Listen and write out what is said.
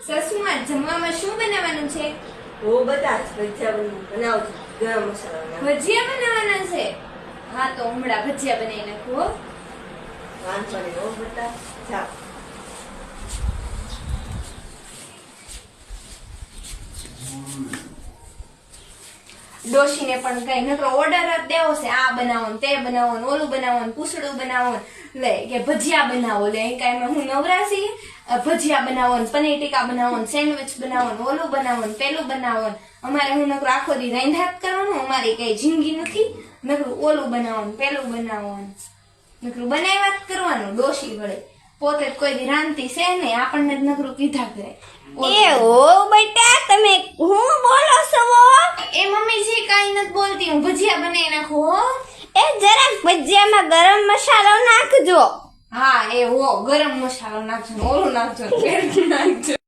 સસુમાં જમવામાં શું બનાવવાનું છે? ઓ બધા જ ભજીયા બનાવજો, ગરમ મસાલા નાખો. ભજીયા બનાવવાના છે? હા તો હમણાં ભજીયા બનાવી નાખું હો. વાંચો ને ઓ બધા જાઓ. ડોશીને પણ કઈ નકરો ઓર્ડર જ દેવો છે, આ બનાવો ને તે બનાવો ને ઓલું બનાવો ને પૂછડું બનાવો ને લે કે ભજીયા બનાવો લે કઈ હું નવરાશી ભજીયા બનાવો ને પનીર ટીકા બનાવો ને સેન્ડવિચ બનાવો ને ઓલું બનાવો ને પેલું બનાવો ને અમારે હું નકરો આખો દી રાંધાત કરવાનું, અમારી કઈ જિંદગી નથી. નકરું ઓલું બનાવો ને પેલું બનાવો ને નકરું બનાવ્યા જ કરવાનું. ડોશી વળે પોતે કોઈ દી રાંધતી છે ને, આપણને જ નકરું કીધા કરે. એ ઓ બેટા તમે હું બોલો છો? એ મમ્મીજી કઈ નથી બોલતી, હું ભજીયા બનાવી નાખું હો. એ જરાક ભજીયામાં ગરમ મસાલો નાખજો. હા એ હો, ગરમ મસાલો નાખજો, ઓલું નાખજો, પેલું નાખજો.